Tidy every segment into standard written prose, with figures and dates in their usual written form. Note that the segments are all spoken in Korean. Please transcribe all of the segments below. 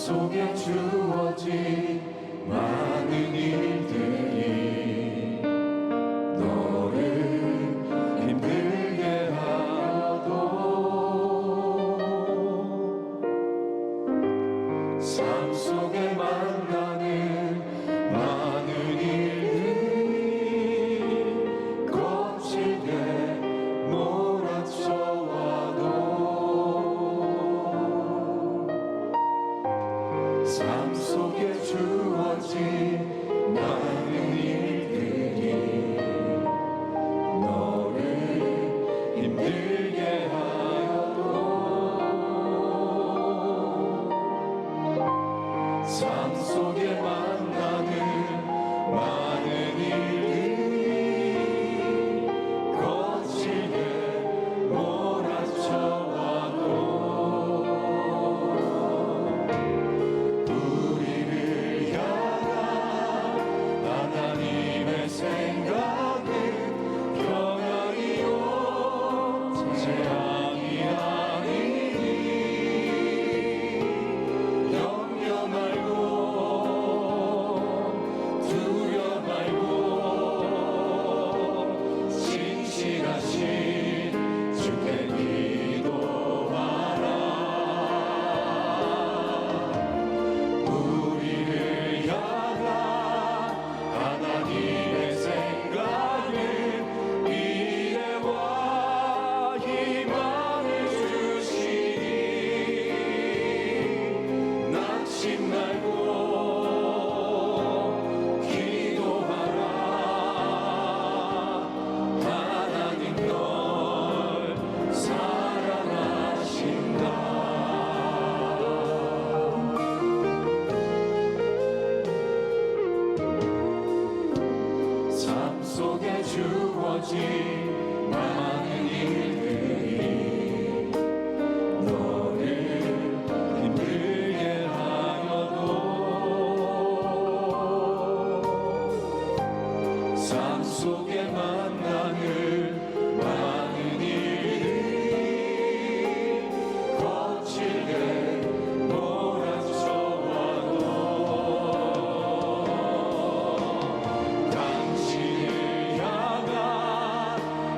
속에 주어진 많은 일들이 너를 힘들게 하여도 삶 속에 만나는 많은 일들이 거칠게 몰아쳐와도 삶 속에 주어진 많은 일들이 너를 힘들게 하여도 삶 속에 만나는 많은 일들이 거칠게 몰아쳐와도 생각은 평안이요 재앙이 아니니 염려 말고 두려 말고 신실하신 주께 기도하라. 우리를 향한 하나님의 생각은 미래와 희망을 주시니 낙심 말고 기도하라. 하나님 널 사랑하신다. 삶 속에 주어진 많은 일들이 너를 힘들게 하여도 삶 속에 만나는 많은 일들이 거칠게 몰아쳐와도 당신을 향한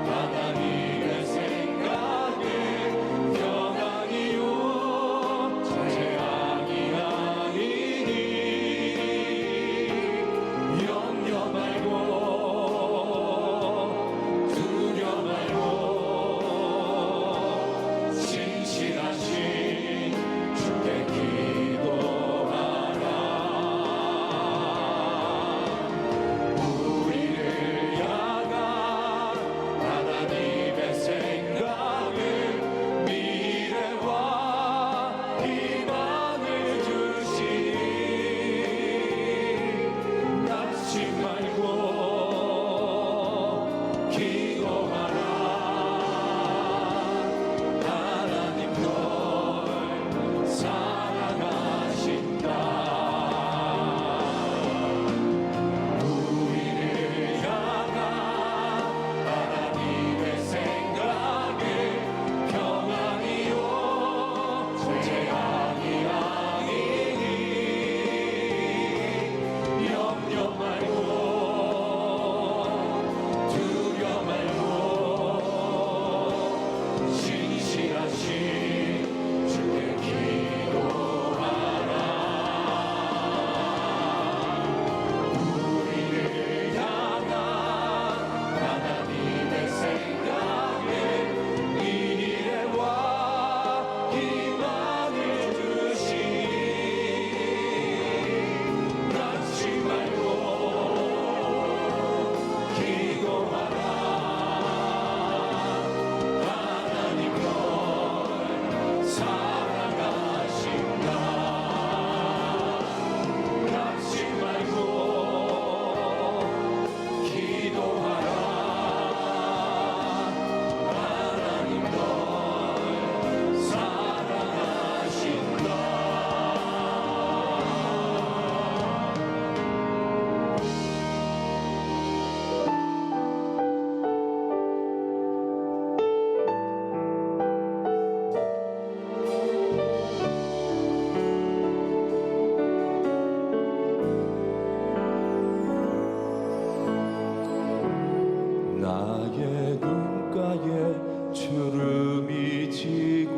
하나님의 생각은 평안이요 재앙이 아니니 염려 말고 두려 말고 신실하신 주께 기도하라. 우리를 향한 하나님의 생각은 미래와 희망을 주시니 낙심 말고 기도하라. 하나님 널 사랑하신다. 우리를 향한 하나님의 생각은 평안이요 재앙이 아니니 염려 말고 두려 말고 신실하신 주께 기도하라. 우리를 향한 하나님의 생각은 미래와 희망을 주시니 낙심 말고 기도하라. 하나님 널 주름이 지고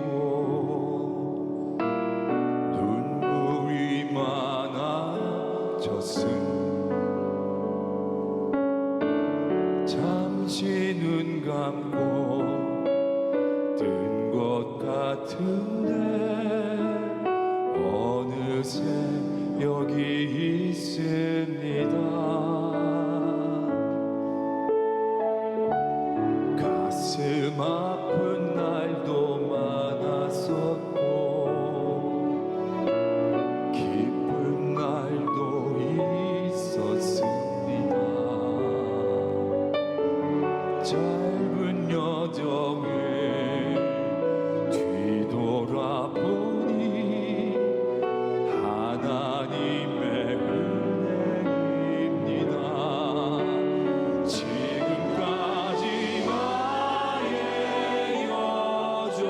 눈물이 많아졌음 잠시 눈 감고 뜬 것 같은데 어느새 여기 있습니다. 가슴 아픈 날도 많았었고 기쁜 날도 있었습니다. 짧은 여정을 뒤돌아보니 하나님의 은혜입니다. 지금까지 나의 여정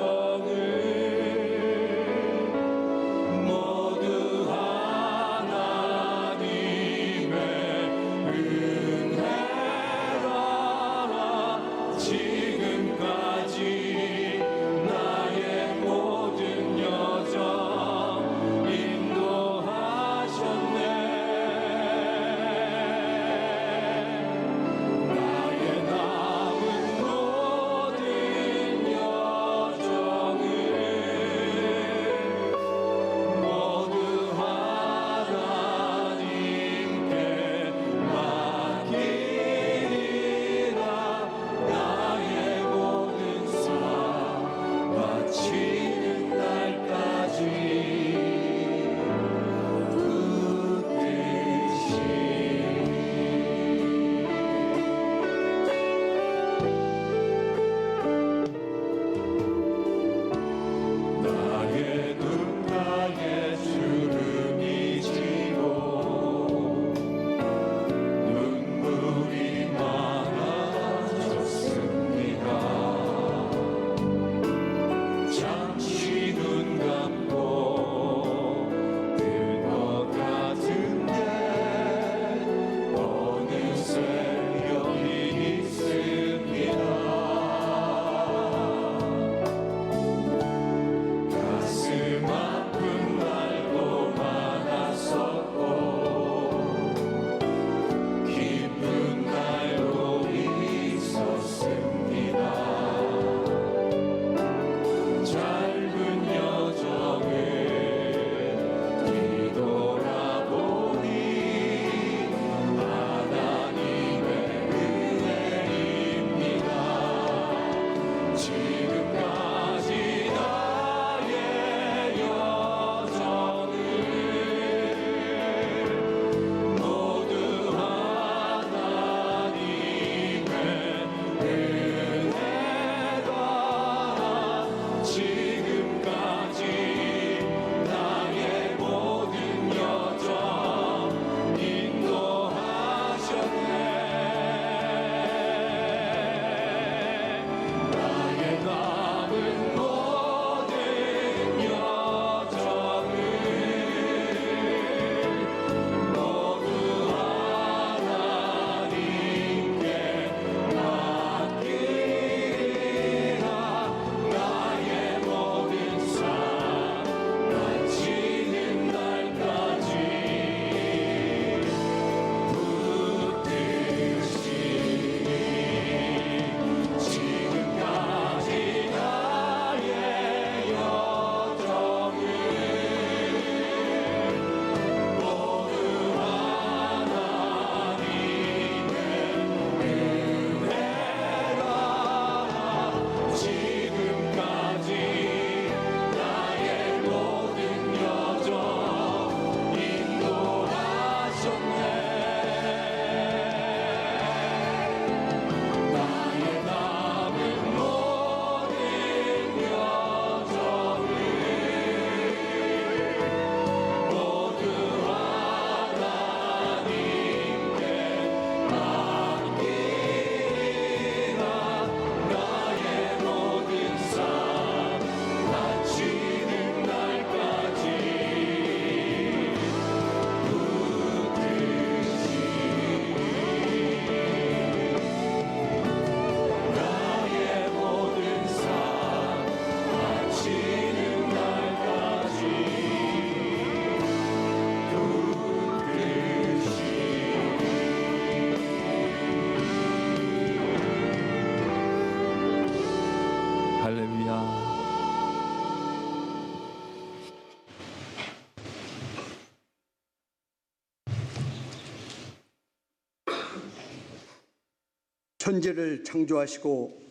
천지를 창조하시고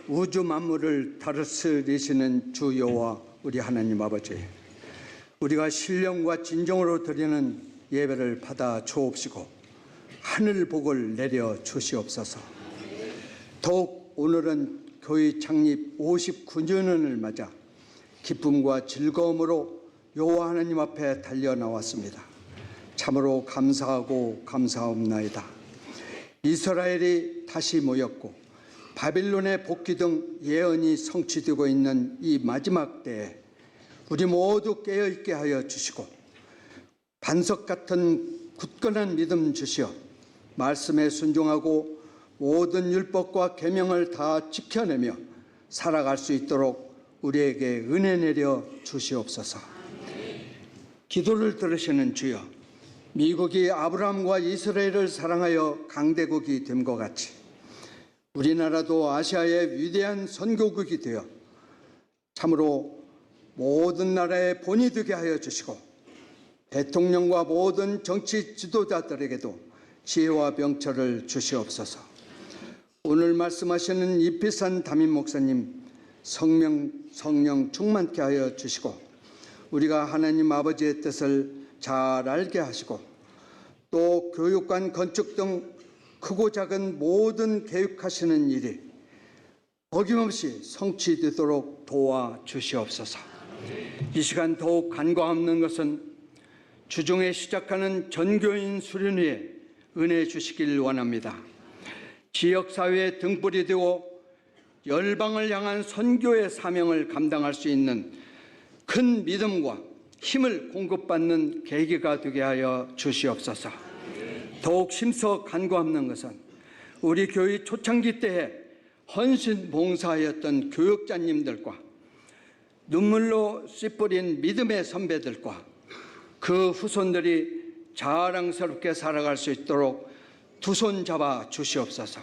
우주 만물을 다스리시는 주 여호와 우리 하나님 아버지, 우리가 신령과 진정으로 드리는 예배를 받아 주옵시고 하늘 복을 내려 주시옵소서. 더욱 오늘은 교회 창립 59주년을 맞아 기쁨과 즐거움으로 여호와 하나님 앞에 달려 나왔습니다. 참으로 감사하고 감사옵나이다. 이스라엘이 다시 모였고 바빌론의 복귀 등 예언이 성취되고 있는 이 마지막 때에 우리 모두 깨어있게 하여 주시고 반석 같은 굳건한 믿음 주시어 말씀에 순종하고 모든 율법과 계명을 다 지켜내며 살아갈 수 있도록 우리에게 은혜 내려 주시옵소서. 기도를 들으시는 주여, 미국이 아브라함과 이스라엘을 사랑하여 강대국이 됨 것 같이 우리나라도 아시아의 위대한 선교국이 되어 참으로 모든 나라의 본이 되게 하여 주시고 대통령과 모든 정치 지도자들에게도 지혜와 명철을 주시옵소서. 오늘 말씀하시는 이필산 담임 목사님 성령 충만케 하여 주시고 우리가 하나님 아버지의 뜻을 잘 알게 하시고 또 교육관 건축 등 크고 작은 모든 계획하시는 일이 어김없이 성취되도록 도와 주시옵소서. 이 시간 더욱 간과없는 것은 주중에 시작하는 전교인 수련회에 은혜 주시길 원합니다. 지역사회의 등불이 되고 열방을 향한 선교의 사명을 감당할 수 있는 큰 믿음과 힘을 공급받는 계기가 되게 하여 주시옵소서. 더욱 심서 간구하는 것은 우리 교회 초창기 때에 헌신 봉사하였던 교육자님들과 눈물로 씨 뿌린 믿음의 선배들과 그 후손들이 자랑스럽게 살아갈 수 있도록 두 손 잡아 주시옵소서.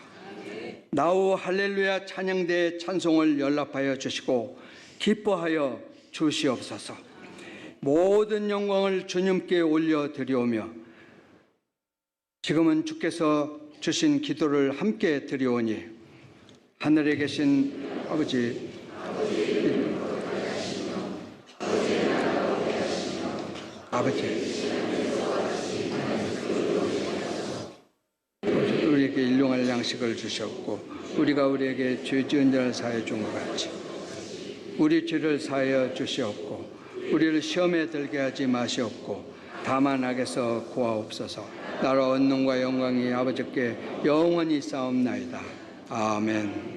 나우 할렐루야 찬양대의 찬송을 연락하여 주시고 기뻐하여 주시옵소서. 모든 영광을 주님께 올려드리오며 지금은 주께서 주신 기도를 함께 드리오니 하늘에 계신 아버지, 우리에게 일용할 양식을 주셨고 우리가 우리에게 죄 지은 자를 사하여 준 것 같이 우리 죄를 사하여 주시옵고 우리를 시험에 들게 하지 마시옵고 다만 악에서 구하옵소서. 나라 원능과 영광이 아버지께 영원히 싸움나이다. 아멘.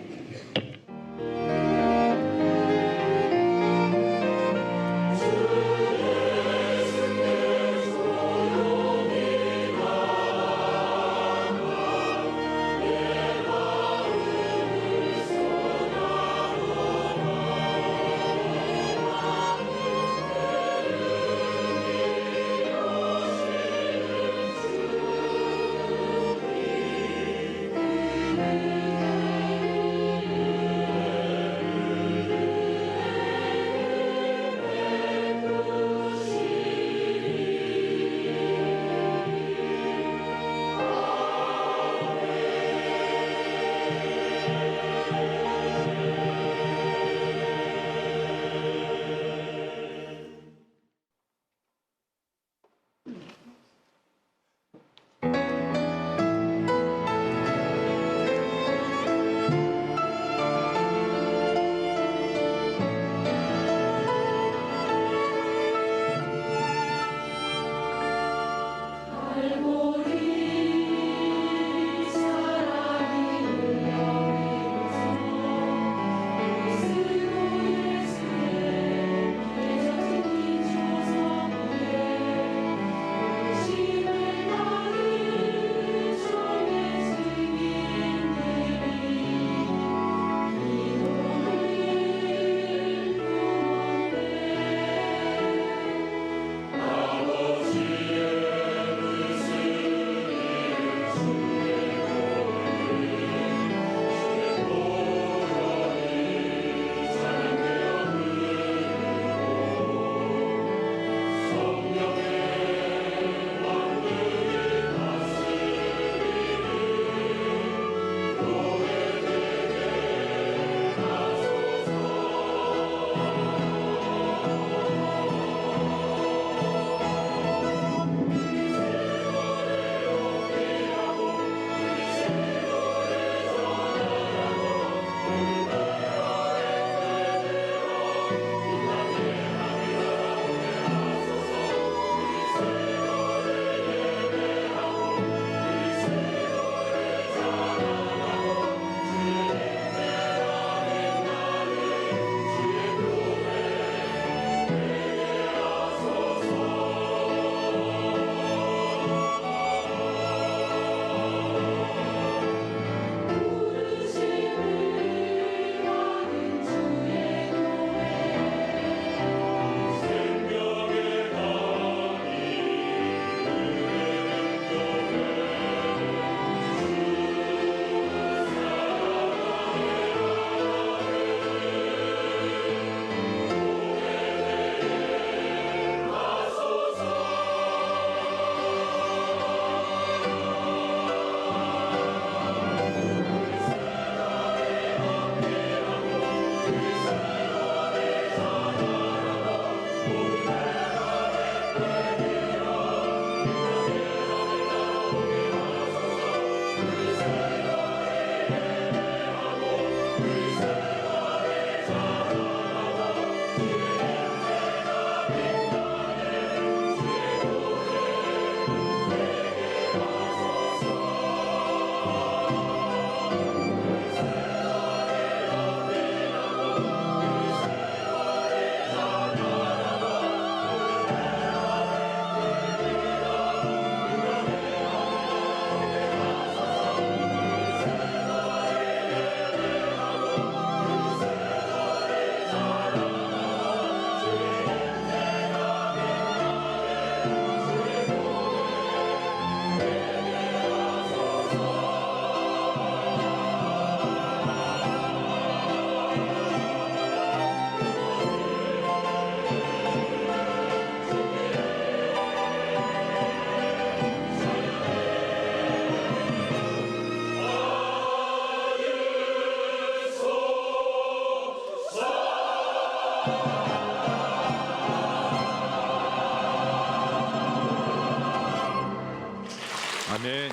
아멘.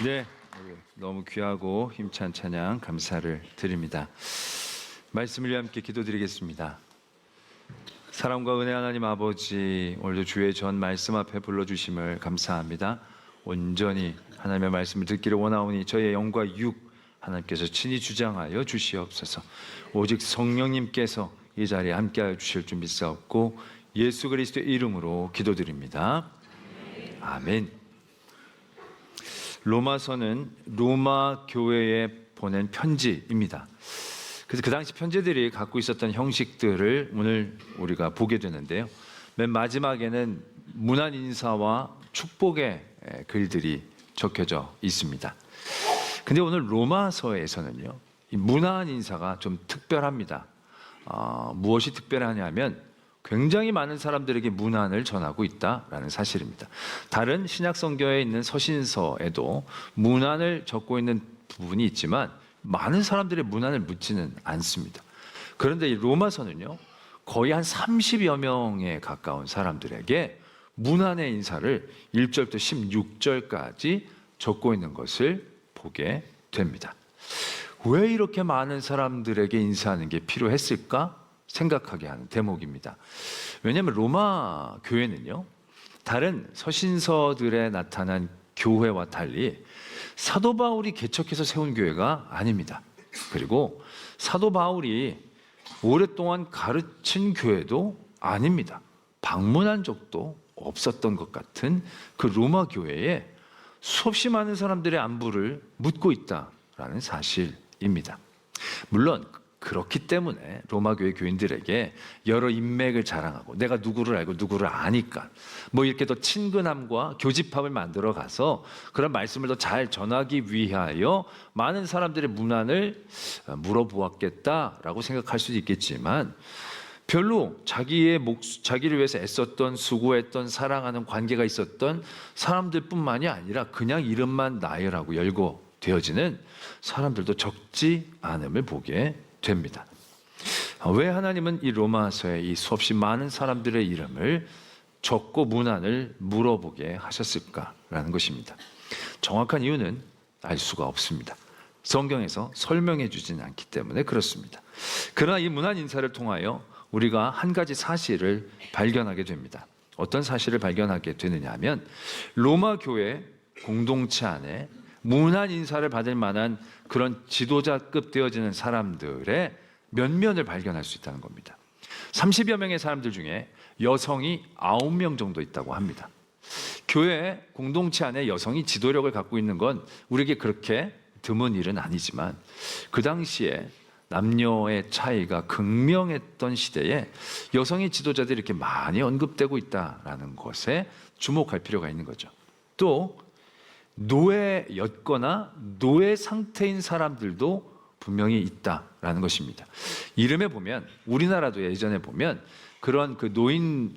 네, 너무 귀하고 힘찬 찬양 감사를 드립니다. 말씀을 위해 함께 기도드리겠습니다. 사랑과 은혜 하나님 아버지, 오늘도 주의 전 말씀 앞에 불러주심을 감사합니다. 온전히 하나님의 말씀을 듣기를 원하오니 저희의 영과 육 하나님께서 친히 주장하여 주시옵소서. 오직 성령님께서 이 자리에 함께하여 주실 줄 믿사옵고 예수 그리스도의 이름으로 기도드립니다. 아멘. 로마서는 로마 교회에 보낸 편지입니다. 그래서 그 당시 편지들이 갖고 있었던 형식들을 오늘 우리가 보게 되는데요. 맨 마지막에는 문안 인사와 축복의 글들이 적혀져 있습니다. 근데 오늘 로마서에서는요, 이 문안 인사가 좀 특별합니다. 무엇이 특별하냐면 굉장히 많은 사람들에게 문안을 전하고 있다라는 사실입니다. 다른 신약 성경에 있는 서신서에도 문안을 적고 있는 부분이 있지만 많은 사람들의 문안을 묻지는 않습니다. 그런데 이 로마서는요, 거의 한 30여 명에 가까운 사람들에게 문안의 인사를 1절부터 16절까지 적고 있는 것을 보게 됩니다. 왜 이렇게 많은 사람들에게 인사하는 게 필요했을까 생각하게 하는 대목입니다. 왜냐하면 로마 교회는요, 다른 서신서들에 나타난 교회와 달리 사도 바울이 개척해서 세운 교회가 아닙니다. 그리고 사도 바울이 오랫동안 가르친 교회도 아닙니다. 방문한 적도 없었던 것 같은 그 로마 교회에 수없이 많은 사람들의 안부를 묻고 있다라는 사실입니다. 물론 그렇기 때문에 로마 교회 교인들에게 여러 인맥을 자랑하고 내가 누구를 알고 누구를 아니까 뭐 이렇게 더 친근함과 교집합을 만들어 가서 그런 말씀을 더 잘 전하기 위하여 많은 사람들의 문안을 물어보았겠다라고 생각할 수도 있겠지만 별로 자기를 위해서 애썼던, 수고했던, 사랑하는 관계가 있었던 사람들뿐만이 아니라 그냥 이름만 나열하고 열거되어지는 사람들도 적지 않음을 보게 됩니다. 왜 하나님은 이 로마서에 이 수없이 많은 사람들의 이름을 적고 문안을 물어보게 하셨을까라는 것입니다. 정확한 이유는 알 수가 없습니다. 성경에서 설명해 주지는 않기 때문에 그렇습니다. 그러나 이 문안 인사를 통하여 우리가 한 가지 사실을 발견하게 됩니다. 어떤 사실을 발견하게 되느냐 하면 로마 교회 공동체 안에 문안 인사를 받을 만한 그런 지도자급 되어지는 사람들의 면면을 발견할 수 있다는 겁니다. 30여 명의 사람들 중에 여성이 9명 정도 있다고 합니다. 교회 공동체 안에 여성이 지도력을 갖고 있는 건 우리에게 그렇게 드문 일은 아니지만 그 당시에 남녀의 차이가 극명했던 시대에 여성의 지도자들이 이렇게 많이 언급되고 있다는 것에 주목할 필요가 있는 거죠. 또 노예였거나 노예 상태인 사람들도 분명히 있다라는 것입니다. 이름에 보면 우리나라도 예전에 보면 그런 그 노인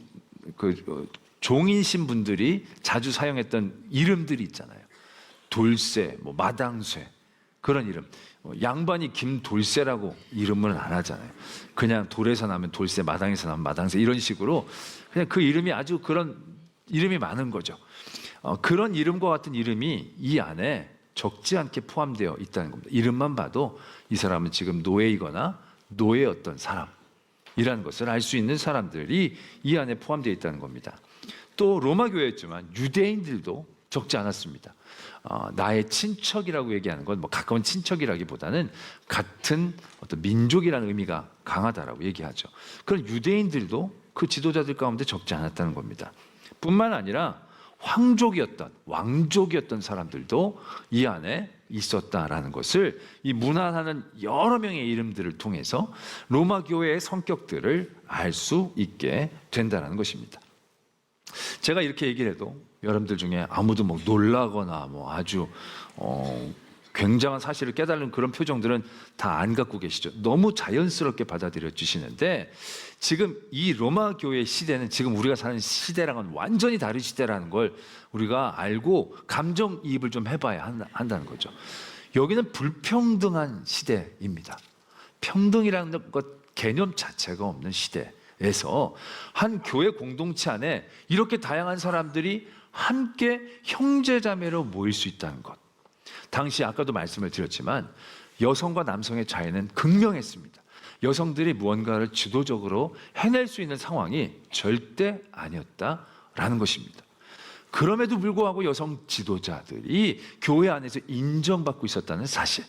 종이신 분들이 자주 사용했던 이름들이 있잖아요. 돌쇠, 뭐 마당쇠 그런 이름. 양반이 김돌쇠라고 이름을 안 하잖아요. 그냥 돌에서 나면 돌쇠, 마당에서 나면 마당쇠 이런 식으로 그냥 그 이름이 아주 그런 이름이 많은 거죠. 그런 이름과 같은 이름이 이 안에 적지 않게 포함되어 있다는 겁니다. 이름만 봐도 이 사람은 지금 노예이거나 노예였던 사람이라는 것을 알 수 있는 사람들이 이 안에 포함되어 있다는 겁니다. 또 로마 교회였지만 유대인들도 적지 않았습니다. 나의 친척이라고 얘기하는 건 뭐 가까운 친척이라기보다는 같은 어떤 민족이라는 의미가 강하다라고 얘기하죠. 그런 유대인들도 그 지도자들 가운데 적지 않았다는 겁니다. 뿐만 아니라 왕족이었던 사람들도 이 안에 있었다라는 것을 이 문안하는 여러 명의 이름들을 통해서 로마 교회의 성격들을 알 수 있게 된다는 것입니다. 제가 이렇게 얘기를 해도 여러분들 중에 아무도 뭐 놀라거나 뭐 아주 굉장한 사실을 깨달은 그런 표정들은 다 안 갖고 계시죠. 너무 자연스럽게 받아들여 주시는데 지금 이 로마 교회 시대는 지금 우리가 사는 시대랑은 완전히 다른 시대라는 걸 우리가 알고 감정이입을 좀 해봐야 한다는 거죠. 여기는 불평등한 시대입니다. 평등이라는 것 개념 자체가 없는 시대에서 한 교회 공동체 안에 이렇게 다양한 사람들이 함께 형제자매로 모일 수 있다는 것. 당시 아까도 말씀을 드렸지만 여성과 남성의 차이는 극명했습니다. 여성들이 무언가를 주도적으로 해낼 수 있는 상황이 절대 아니었다라는 것입니다. 그럼에도 불구하고 여성 지도자들이 교회 안에서 인정받고 있었다는 사실.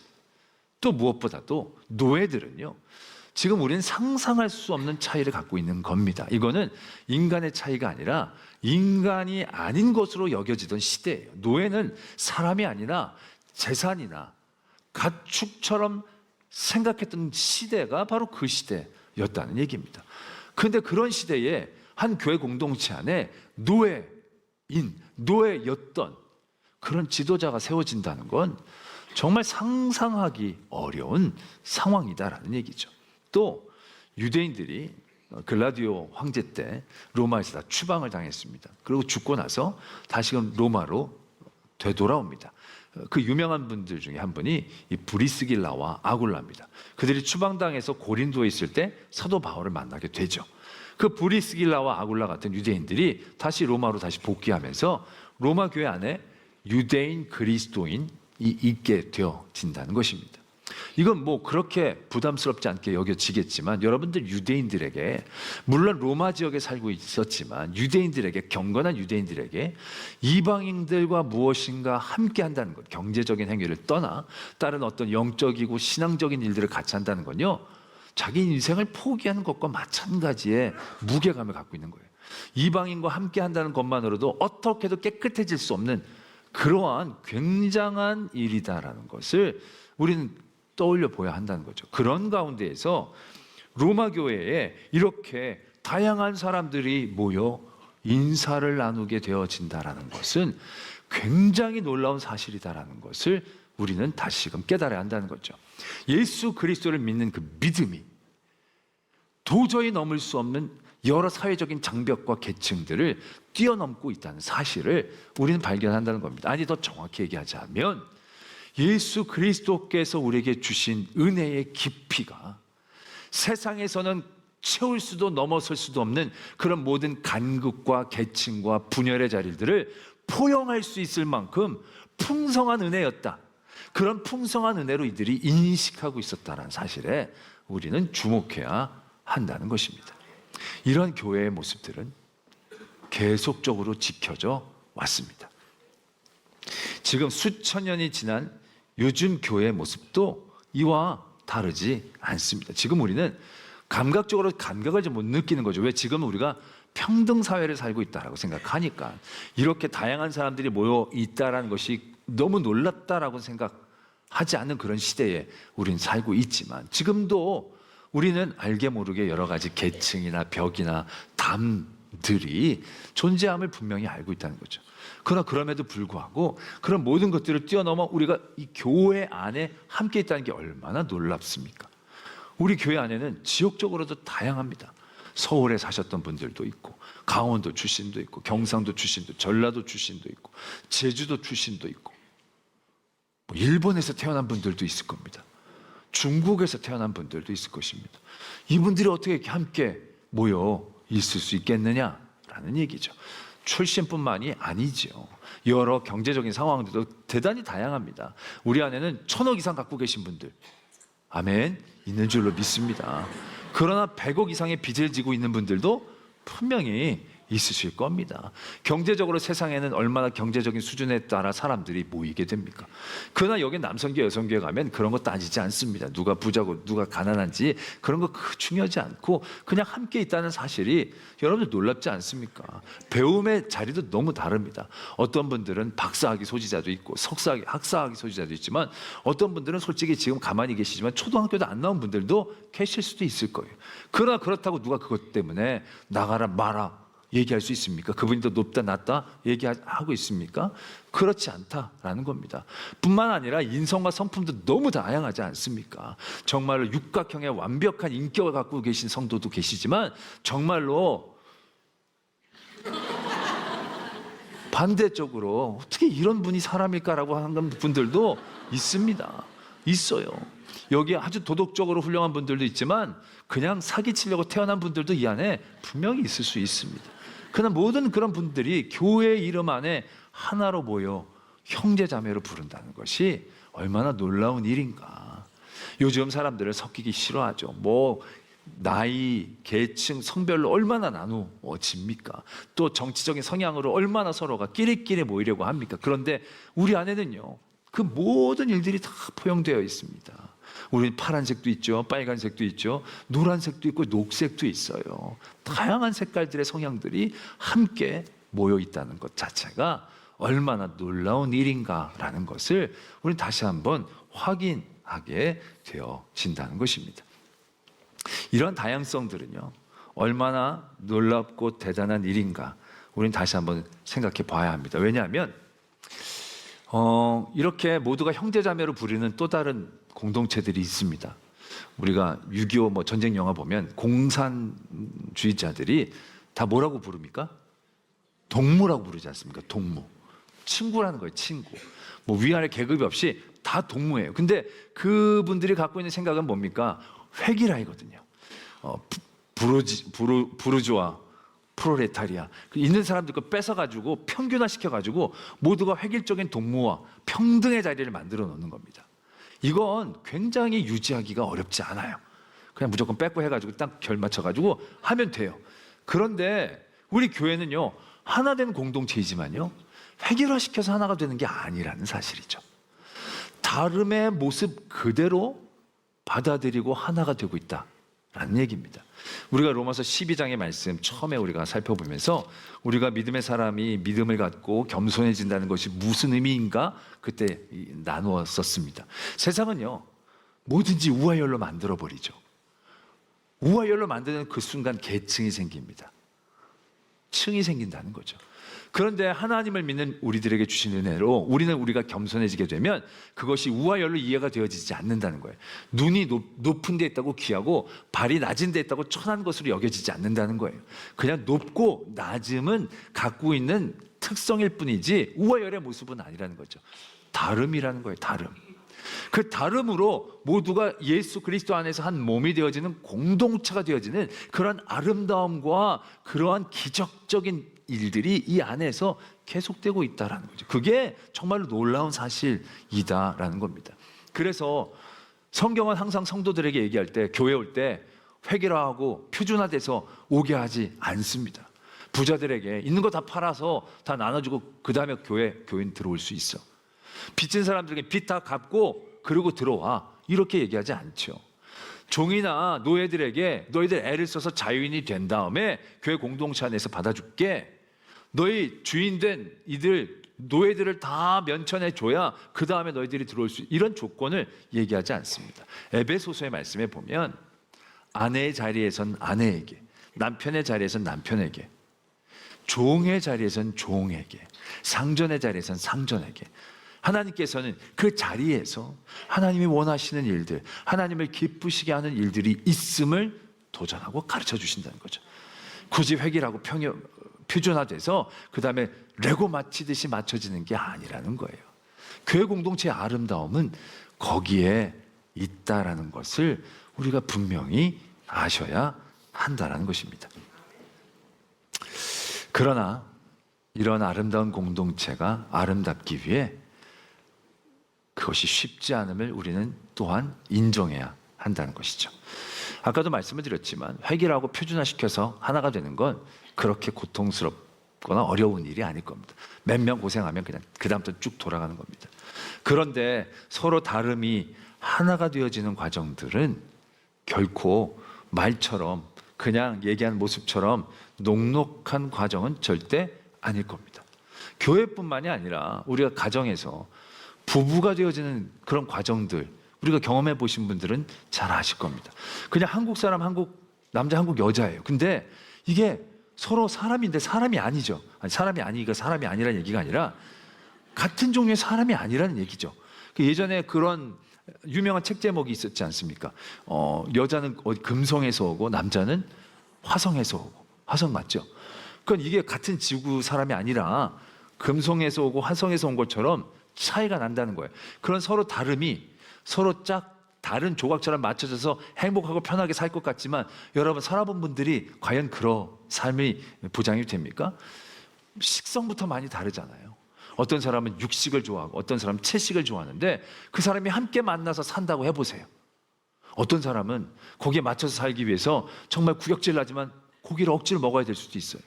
또 무엇보다도 노예들은요, 지금 우리는 상상할 수 없는 차이를 갖고 있는 겁니다. 이거는 인간의 차이가 아니라 인간이 아닌 것으로 여겨지던 시대예요. 노예는 사람이 아니라 재산이나 가축처럼 생각했던 시대가 바로 그 시대였다는 얘기입니다. 그런데 그런 시대에 한 교회 공동체 안에 노예였던 그런 지도자가 세워진다는 건 정말 상상하기 어려운 상황이다라는 얘기죠. 또 유대인들이 글라디오 황제 때 로마에서 다 추방을 당했습니다. 그리고 죽고 나서 다시금 로마로 되돌아옵니다. 그 유명한 분들 중에 한 분이 이 브리스길라와 아굴라입니다. 그들이 추방당해서 고린도에 있을 때 사도 바울을 만나게 되죠. 그 브리스길라와 아굴라 같은 유대인들이 다시 로마로 다시 복귀하면서 로마 교회 안에 유대인 그리스도인이 있게 되어진다는 것입니다. 이건 뭐 그렇게 부담스럽지 않게 여겨지겠지만 여러분들 유대인들에게, 물론 로마 지역에 살고 있었지만 유대인들에게, 경건한 유대인들에게 이방인들과 무엇인가 함께 한다는 것, 경제적인 행위를 떠나 다른 어떤 영적이고 신앙적인 일들을 같이 한다는 건요, 자기 인생을 포기하는 것과 마찬가지의 무게감을 갖고 있는 거예요. 이방인과 함께 한다는 것만으로도 어떻게 해도 깨끗해질 수 없는 그러한 굉장한 일이다라는 것을 우리는 떠올려 보아야 한다는 거죠. 그런 가운데에서 로마 교회에 이렇게 다양한 사람들이 모여 인사를 나누게 되어진다라는 것은 굉장히 놀라운 사실이다라는 것을 우리는 다시금 깨달아야 한다는 거죠. 예수 그리스도를 믿는 그 믿음이 도저히 넘을 수 없는 여러 사회적인 장벽과 계층들을 뛰어넘고 있다는 사실을 우리는 발견한다는 겁니다. 아니, 더 정확히 얘기하자면 예수 그리스도께서 우리에게 주신 은혜의 깊이가 세상에서는 채울 수도 넘어설 수도 없는 그런 모든 간극과 계층과 분열의 자리들을 포용할 수 있을 만큼 풍성한 은혜였다. 그런 풍성한 은혜로 이들이 인식하고 있었다는 사실에 우리는 주목해야 한다는 것입니다. 이런 교회의 모습들은 계속적으로 지켜져 왔습니다. 지금 수천 년이 지난 요즘 교회의 모습도 이와 다르지 않습니다. 지금 우리는 감각적으로 감각을 좀 못 느끼는 거죠. 왜? 지금 우리가 평등 사회를 살고 있다라고 생각하니까, 이렇게 다양한 사람들이 모여 있다라는 것이 너무 놀랍다라고 생각하지 않는 그런 시대에 우리는 살고 있지만, 지금도 우리는 알게 모르게 여러 가지 계층이나 벽이나 담들이 존재함을 분명히 알고 있다는 거죠. 그러나 그럼에도 불구하고 그런 모든 것들을 뛰어넘어 우리가 이 교회 안에 함께 있다는 게 얼마나 놀랍습니까? 우리 교회 안에는 지역적으로도 다양합니다. 서울에 사셨던 분들도 있고, 강원도 출신도 있고, 경상도 출신도, 전라도 출신도 있고, 제주도 출신도 있고, 일본에서 태어난 분들도 있을 겁니다. 중국에서 태어난 분들도 있을 것입니다. 이분들이 어떻게 이렇게 함께 모여 있을 수 있겠느냐라는 얘기죠. 출신뿐만이 아니죠. 여러 경제적인 상황들도 대단히 다양합니다. 우리 안에는 1,000억 이상 갖고 계신 분들, 아멘, 있는 줄로 믿습니다. 그러나 100억 이상의 빚을 지고 있는 분들도 분명히 있으실 겁니다. 경제적으로 세상에는 얼마나 경제적인 수준에 따라 사람들이 모이게 됩니까? 그러나 여기 남성교회, 여성교회 가면 그런 거 따지지 않습니다. 누가 부자고 누가 가난한지 그런 거 중요하지 않고 그냥 함께 있다는 사실이 여러분들 놀랍지 않습니까? 배움의 자리도 너무 다릅니다. 어떤 분들은 박사학위 소지자도 있고 석사학위, 학사학위 소지자도 있지만, 어떤 분들은 솔직히 지금 가만히 계시지만 초등학교도 안 나온 분들도 계실 수도 있을 거예요. 그러나 그렇다고 누가 그것 때문에 나가라 마라 얘기할 수 있습니까? 그분이 더 높다 낮다 얘기하고 있습니까? 그렇지 않다라는 겁니다. 뿐만 아니라 인성과 성품도 너무 다양하지 않습니까? 정말로 육각형의 완벽한 인격을 갖고 계신 성도도 계시지만, 정말로 반대쪽으로 어떻게 이런 분이 사람일까라고 하는 분들도 있습니다. 있어요. 여기 아주 도덕적으로 훌륭한 분들도 있지만 그냥 사기치려고 태어난 분들도 이 안에 분명히 있을 수 있습니다. 그러나 모든 그런 분들이 교회 이름 안에 하나로 모여 형제자매로 부른다는 것이 얼마나 놀라운 일인가. 요즘 사람들을 섞이기 싫어하죠. 뭐 나이, 계층, 성별로 얼마나 나누어집니까? 또 정치적인 성향으로 얼마나 서로가 끼리끼리 모이려고 합니까? 그런데 우리 안에는요, 그 모든 일들이 다 포용되어 있습니다. 우리 파란색도 있죠, 빨간색도 있죠, 노란색도 있고 녹색도 있어요. 다양한 색깔들의 성향들이 함께 모여 있다는 것 자체가 얼마나 놀라운 일인가라는 것을 우리는 다시 한번 확인하게 되어진다는 것입니다. 이런 다양성들은요, 얼마나 놀랍고 대단한 일인가 우리는 다시 한번 생각해 봐야 합니다. 왜냐하면 이렇게 모두가 형제자매로 부르는 또 다른 공동체들이 있습니다. 우리가 6.25 전쟁 영화 보면 공산주의자들이 다 뭐라고 부릅니까? 동무라고 부르지 않습니까? 동무. 친구라는 거예요, 친구. 뭐 위아래 계급이 없이 다 동무예요. 근데 그분들이 갖고 있는 생각은 뭡니까? 획일화이거든요. 부르주아, 프로레타리아 있는 사람들 거 뺏어가지고 평균화시켜가지고 모두가 획일적인 동무와 평등의 자리를 만들어 놓는 겁니다. 이건 굉장히 유지하기가 어렵지 않아요. 그냥 무조건 뺏고 해가지고 딱 결 맞춰가지고 하면 돼요. 그런데 우리 교회는요, 하나 된 공동체이지만요, 획일화시켜서 하나가 되는 게 아니라는 사실이죠. 다름의 모습 그대로 받아들이고 하나가 되고 있다라는 얘기입니다. 우리가 로마서 12장의 말씀 처음에 우리가 살펴보면서 우리가 믿음의 사람이 믿음을 갖고 겸손해진다는 것이 무슨 의미인가 그때 나누었었습니다. 세상은요, 뭐든지 우화열로 만들어버리죠. 우화열로 만드는 그 순간 계층이 생깁니다. 층이 생긴다는 거죠. 그런데 하나님을 믿는 우리들에게 주신 은혜로 우리가 겸손해지게 되면 그것이 우화열로 이해가 되어지지 않는다는 거예요. 눈이 높은 데 있다고 귀하고 발이 낮은 데 있다고 천한 것으로 여겨지지 않는다는 거예요. 그냥 높고 낮음은 갖고 있는 특성일 뿐이지 우화열의 모습은 아니라는 거죠. 다름이라는 거예요. 다름. 그 다름으로 모두가 예수 그리스도 안에서 한 몸이 되어지는 공동체가 되어지는 그런 아름다움과 그러한 기적적인 일들이 이 안에서 계속되고 있다라는 거죠. 그게 정말로 놀라운 사실이다라는 겁니다. 그래서 성경은 항상 성도들에게 얘기할 때, 교회 올 때 획일화하고 표준화돼서 오게 하지 않습니다. 부자들에게 있는 거 다 팔아서 다 나눠주고 그 다음에 교인 들어올 수 있어. 빚진 사람들에게 빚 다 갚고 그러고 들어와, 이렇게 얘기하지 않죠. 종이나 노예들에게 너희들 애를 써서 자유인이 된 다음에 교회 공동체 안에서 받아줄게, 너희 주인된 이들 노예들을 다 면천해 줘야 그 다음에 너희들이 들어올 수, 이런 조건을 얘기하지 않습니다. 에베소서의 말씀에 보면 아내의 자리에선 아내에게, 남편의 자리에선 남편에게, 종의 자리에선 종에게, 상전의 자리에선 상전에게, 하나님께서는 그 자리에서 하나님이 원하시는 일들, 하나님을 기쁘시게 하는 일들이 있음을 도전하고 가르쳐 주신다는 거죠. 굳이 획일하고 표준화돼서 그 다음에 레고 맞히듯이 맞춰지는 게 아니라는 거예요. 교회 공동체의 아름다움은 거기에 있다라는 것을 우리가 분명히 아셔야 한다라는 것입니다. 그러나 이런 아름다운 공동체가 아름답기 위해 그것이 쉽지 않음을 우리는 또한 인정해야 한다는 것이죠. 아까도 말씀을 드렸지만 획일하고 표준화시켜서 하나가 되는 건 그렇게 고통스럽거나 어려운 일이 아닐 겁니다. 몇 명 고생하면 그냥 그 다음부터 쭉 돌아가는 겁니다. 그런데 서로 다름이 하나가 되어지는 과정들은 결코 말처럼 그냥 얘기하는 모습처럼 녹록한 과정은 절대 아닐 겁니다. 교회뿐만이 아니라 우리가 가정에서 부부가 되어지는 그런 과정들 우리가 경험해 보신 분들은 잘 아실 겁니다. 그냥 한국 사람, 한국 남자, 한국 여자예요. 근데 이게 서로 사람인데 사람이 아니죠. 아니, 사람이 아니니까 사람이 아니라는 얘기가 아니라 같은 종류의 사람이 아니라는 얘기죠. 예전에 그런 유명한 책 제목이 있었지 않습니까? 여자는 금성에서 오고 남자는 화성에서 오고. 화성 맞죠? 그건 이게 같은 지구 사람이 아니라 금송에서 오고 화성에서 온 것처럼 차이가 난다는 거예요. 그런 서로 다름이 서로 다른 조각처럼 맞춰져서 행복하고 편하게 살 것 같지만 여러분 살아본 분들이 과연 그런 삶이 보장이 됩니까? 식성부터 많이 다르잖아요. 어떤 사람은 육식을 좋아하고 어떤 사람은 채식을 좋아하는데 그 사람이 함께 만나서 산다고 해보세요. 어떤 사람은 거기에 맞춰서 살기 위해서 정말 구역질 나지만 고기를 억지로 먹어야 될 수도 있어요.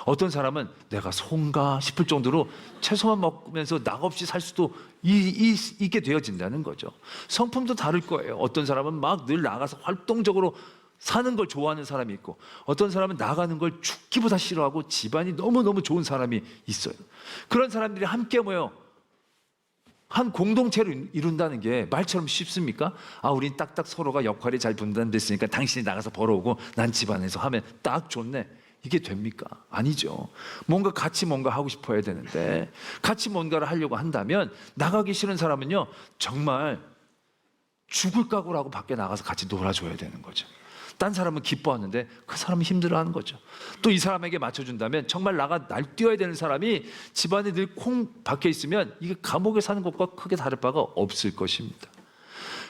어떤 사람은 내가 소인가 싶을 정도로 채소만 먹으면서 낙 없이 살 수도 있게 되어진다는 거죠. 성품도 다를 거예요. 어떤 사람은 막 늘 나가서 활동적으로 사는 걸 좋아하는 사람이 있고 어떤 사람은 나가는 걸 죽기보다 싫어하고 집안이 너무너무 좋은 사람이 있어요. 그런 사람들이 함께 모여 한 공동체를 이룬다는 게 말처럼 쉽습니까? 우린 딱딱 서로가 역할이 잘 분담됐으니까 당신이 나가서 벌어오고 난 집안에서 하면 딱 좋네. 이게 됩니까? 아니죠. 같이 뭔가 하고 싶어야 되는데 같이 뭔가를 하려고 한다면 나가기 싫은 사람은요 정말 죽을 각오라고 밖에 나가서 같이 놀아줘야 되는 거죠. 딴 사람은 기뻐하는데 그 사람은 힘들어하는 거죠. 또 이 사람에게 맞춰준다면 정말 날뛰어야 되는 사람이 집안에 늘 콩 박혀 있으면 이게 감옥에 사는 것과 크게 다를 바가 없을 것입니다.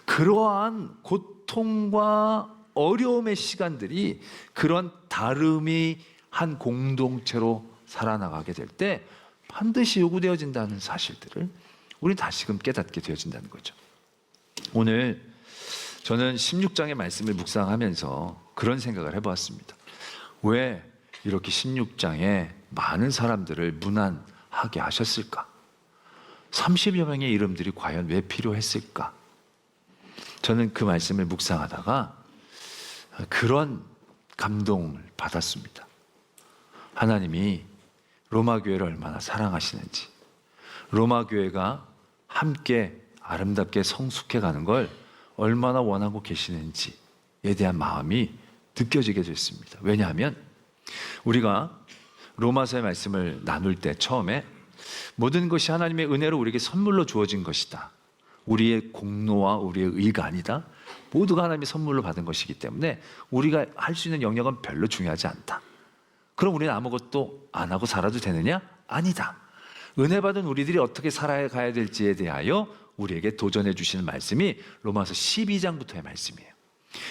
그러한 고통과 어려움의 시간들이 그런 다름이 한 공동체로 살아나가게 될 때 반드시 요구되어진다는 사실들을 우리 다시금 깨닫게 되어진다는 거죠. 오늘 저는 16장의 말씀을 묵상하면서 그런 생각을 해보았습니다. 왜 이렇게 16장에 많은 사람들을 문안하게 하셨을까? 30여 명의 이름들이 과연 왜 필요했을까? 저는 그 말씀을 묵상하다가 그런 감동을 받았습니다. 하나님이 로마 교회를 얼마나 사랑하시는지, 로마 교회가 함께 아름답게 성숙해 가는 걸 얼마나 원하고 계시는지에 대한 마음이 느껴지게 됐습니다. 왜냐하면 우리가 로마서의 말씀을 나눌 때 처음에 모든 것이 하나님의 은혜로 우리에게 선물로 주어진 것이다. 우리의 공로와 우리의 의가 아니다. 모두가 하나님의 선물로 받은 것이기 때문에 우리가 할 수 있는 영역은 별로 중요하지 않다. 그럼 우리는 아무것도 안 하고 살아도 되느냐? 아니다. 은혜 받은 우리들이 어떻게 살아가야 될지에 대하여 우리에게 도전해 주시는 말씀이 로마서 12장부터의 말씀이에요.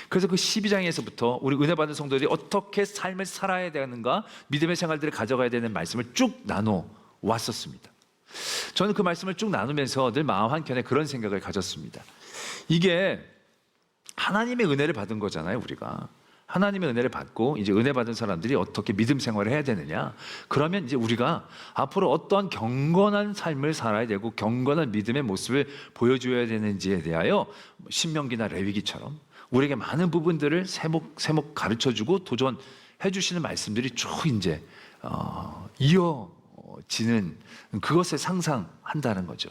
그래서 그 12장에서부터 우리 은혜 받은 성도들이 어떻게 삶을 살아야 되는가, 믿음의 생활들을 가져가야 되는 말씀을 쭉 나눠 왔었습니다. 저는 그 말씀을 쭉 나누면서 늘 마음 한켠에 그런 생각을 가졌습니다. 이게 하나님의 은혜를 받은 거잖아요, 우리가. 하나님의 은혜를 받고 이제 은혜 받은 사람들이 어떻게 믿음 생활을 해야 되느냐? 그러면 이제 우리가 앞으로 어떠한 경건한 삶을 살아야 되고 경건한 믿음의 모습을 보여줘야 되는지에 대하여 신명기나 레위기처럼 우리에게 많은 부분들을 세목 가르쳐주고 도전해 주시는 말씀들이 쭉 이제 이어지는 그것을 상상한다는 거죠.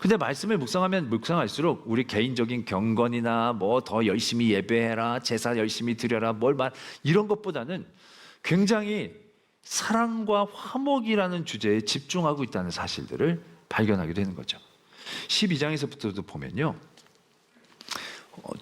근데 말씀을 묵상하면 묵상할수록 우리 개인적인 경건이나 뭐 더 열심히 예배해라, 제사 열심히 드려라, 이런 것보다는 굉장히 사랑과 화목이라는 주제에 집중하고 있다는 사실들을 발견하게 되는 거죠. 12장에서부터도 보면요,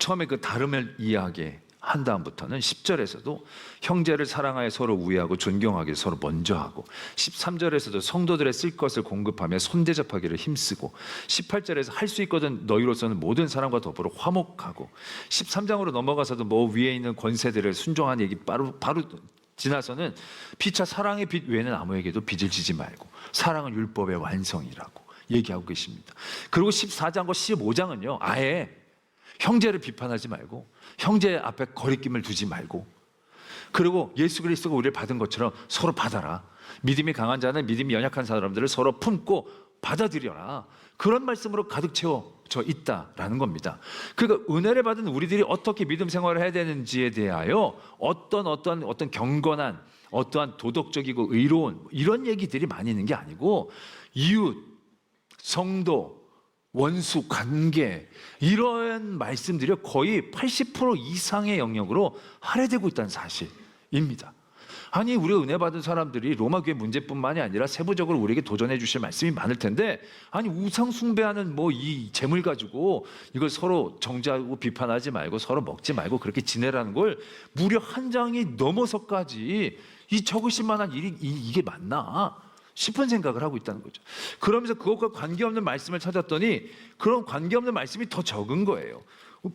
처음에 그 다름을 이해하게 한 다음부터는 10절에서도 형제를 사랑하여 서로 우애하고 존경하기 서로 먼저 하고, 13절에서도 성도들의 쓸 것을 공급하며 손대접하기를 힘쓰고, 18절에서 할 수 있거든 너희로서는 모든 사람과 더불어 화목하고, 13장으로 넘어가서도 뭐 위에 있는 권세들을 순종한 얘기 바로 지나서는 피차 사랑의 빛 외에는 아무에게도 빚을 지지 말고 사랑은 율법의 완성이라고 얘기하고 계십니다. 그리고 14장과 15장은요 아예 형제를 비판하지 말고 형제 앞에 거리낌을 두지 말고, 그리고 예수 그리스도가 우리를 받은 것처럼 서로 받아라. 믿음이 강한 자는 믿음이 연약한 사람들을 서로 품고 받아들여라. 그런 말씀으로 가득 채워져 있다라는 겁니다. 그러니까 은혜를 받은 우리들이 어떻게 믿음 생활을 해야 되는지에 대하여 어떤 경건한, 어떠한 도덕적이고 의로운 이런 얘기들이 많이 있는 게 아니고, 이웃, 성도, 원수, 관계, 이런 말씀들이 거의 80% 이상의 영역으로 할애되고 있다는 사실입니다. 아니, 우리가 은혜 받은 사람들이 로마교회 문제뿐만이 아니라 세부적으로 우리에게 도전해 주실 말씀이 많을 텐데, 아니 우상 숭배하는 뭐 이 재물 가지고 이걸 서로 정죄하고 비판하지 말고 서로 먹지 말고 그렇게 지내라는 걸 무려 한 장이 넘어서까지 이 적으실 만한 일이 이게 맞나? 싶은 생각을 하고 있다는 거죠. 그러면서 그것과 관계없는 말씀을 찾았더니 그런 관계없는 말씀이 더 적은 거예요.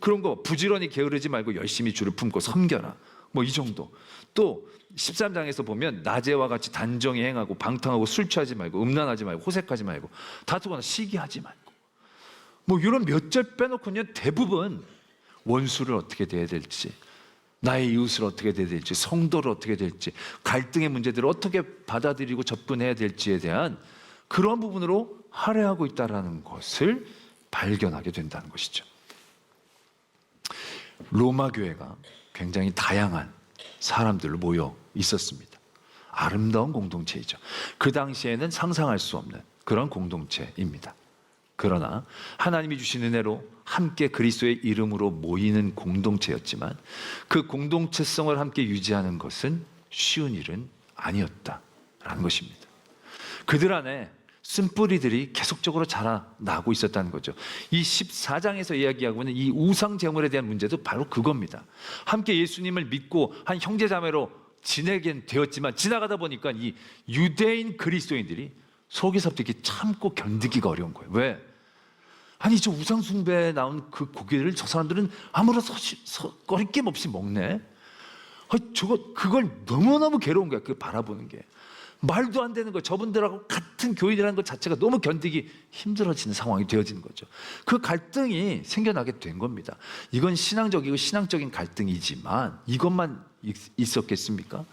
그런 거 부지런히 게으르지 말고 열심히 주를 품고 섬겨라. 뭐 이 정도. 또 13장에서 보면 낮에와 같이 단정히 행하고 방탕하고 술 취하지 말고 음란하지 말고 호색하지 말고 다투거나 시기하지 말고 뭐 이런 몇 절 빼놓고는 대부분 원수를 어떻게 대해야 될지, 나의 이웃을 어떻게 대해야 될지, 성도를 어떻게 될지, 갈등의 문제들을 어떻게 받아들이고 접근해야 될지에 대한 그런 부분으로 할애하고 있다는 것을 발견하게 된다는 것이죠. 로마 교회가 굉장히 다양한 사람들로 모여 있었습니다. 아름다운 공동체이죠. 그 당시에는 상상할 수 없는 그런 공동체입니다. 그러나 하나님이 주신 은혜로 함께 그리스도의 이름으로 모이는 공동체였지만 그 공동체성을 함께 유지하는 것은 쉬운 일은 아니었다라는 것입니다. 그들 안에 쓴뿌리들이 계속적으로 자라나고 있었다는 거죠. 이 14장에서 이야기하고 있는 이 우상 제물에 대한 문제도 바로 그겁니다. 함께 예수님을 믿고 한 형제자매로 지내게 되었지만 지나가다 보니까 이 유대인 그리스도인들이 속에서 이렇게 참고 견디기가 어려운 거예요. 왜? 아니 저 우상 숭배에 나온 그 고기를 저 사람들은 아무런 거리낌 없이 먹네. 그걸 너무너무 괴로운 거야. 그 바라보는 게. 말도 안 되는 거예요. 저분들하고 같은 교인이라는 것 자체가 너무 견디기 힘들어지는 상황이 되어지는 거죠. 그 갈등이 생겨나게 된 겁니다. 이건 신앙적이고 신앙적인 갈등이지만 이것만 있었겠습니까?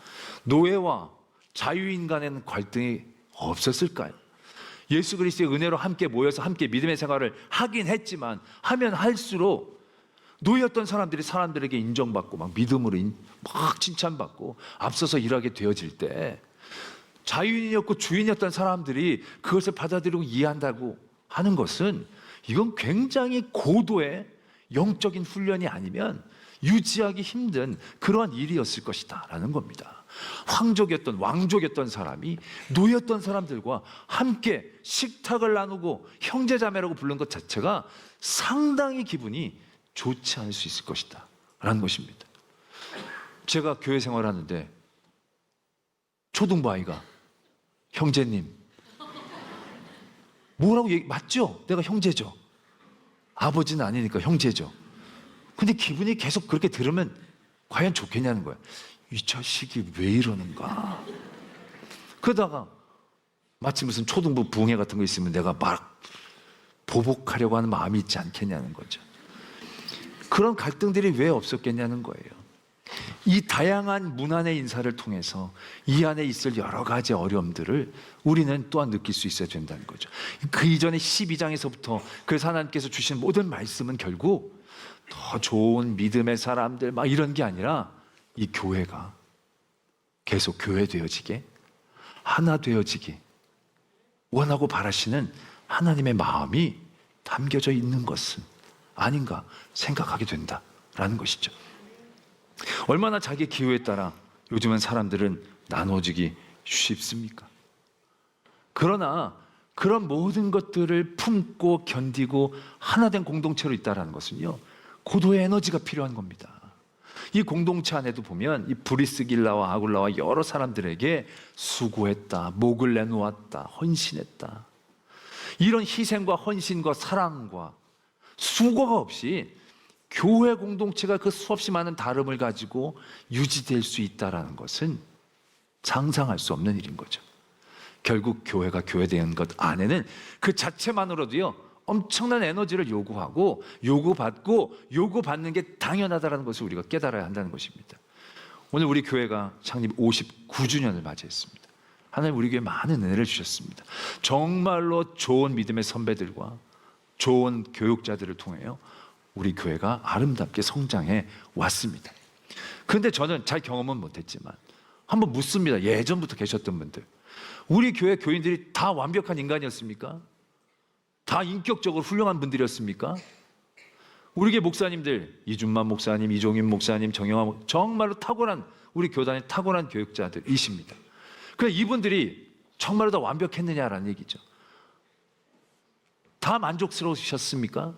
노예와 자유인 간에는 갈등이 없었을까요? 예수 그리스도의 은혜로 함께 모여서 함께 믿음의 생활을 하긴 했지만 하면 할수록 노예였던 사람들이 사람들에게 인정받고 막 믿음으로 막 칭찬받고 앞서서 일하게 되어질 때 자유인이었고 주인이었던 사람들이 그것을 받아들이고 이해한다고 하는 것은 이건 굉장히 고도의 영적인 훈련이 아니면 유지하기 힘든 그러한 일이었을 것이다 라는 겁니다. 왕족이었던 사람이 노예였던 사람들과 함께 식탁을 나누고 형제자매라고 부르는 것 자체가 상당히 기분이 좋지 않을 수 있을 것이다 라는 것입니다. 제가 교회 생활하는데 초등부 아이가 형제님 뭐라고 맞죠? 내가 형제죠. 아버지는 아니니까 형제죠. 근데 기분이 계속 그렇게 들으면 과연 좋겠냐는 거야. 이 자식이 왜 이러는가. 그러다가 마치 무슨 초등부 부흥회 같은 거 있으면 내가 막 보복하려고 하는 마음이 있지 않겠냐는 거죠. 그런 갈등들이 왜 없었겠냐는 거예요. 이 다양한 문안의 인사를 통해서 이 안에 있을 여러 가지 어려움들을 우리는 또한 느낄 수 있어야 된다는 거죠. 그 이전에 12장에서부터 그래서 하나님께서 주신 모든 말씀은 결국 더 좋은 믿음의 사람들 막 이런 게 아니라 이 교회가 계속 교회 되어지게 하나 되어지게 원하고 바라시는 하나님의 마음이 담겨져 있는 것은 아닌가 생각하게 된다라는 것이죠. 얼마나 자기 기호에 따라 요즘은 사람들은 나눠지기 쉽습니까? 그러나 그런 모든 것들을 품고 견디고 하나된 공동체로 있다는 것은요 고도의 에너지가 필요한 겁니다. 이 공동체 안에도 보면 이 브리스길라와 아굴라와 여러 사람들에게 수고했다, 목을 내놓았다, 헌신했다. 이런 희생과 헌신과 사랑과 수고가 없이 교회 공동체가 그 수없이 많은 다름을 가지고 유지될 수 있다는 것은 상상할 수 없는 일인 거죠. 결국 교회가 교회된 것 안에는 그 자체만으로도요 엄청난 에너지를 요구하고 요구받고 요구받는 게 당연하다는 것을 우리가 깨달아야 한다는 것입니다. 오늘 우리 교회가 창립 59주년을 맞이했습니다. 하나님 우리 교회에 많은 은혜를 주셨습니다. 정말로 좋은 믿음의 선배들과 좋은 교육자들을 통해요 우리 교회가 아름답게 성장해 왔습니다. 그런데 저는 잘 경험은 못했지만 한번 묻습니다. 예전부터 계셨던 분들, 우리 교회 교인들이 다 완벽한 인간이었습니까? 다 인격적으로 훌륭한 분들이었습니까? 우리 교회 목사님들, 이준만 목사님, 이종인 목사님, 정영화 목사님, 정말로 탁월한 우리 교단의 탁월한 교육자들이십니다. 그런데 이분들이 정말로 다 완벽했느냐라는 얘기죠. 다 만족스러우셨습니까?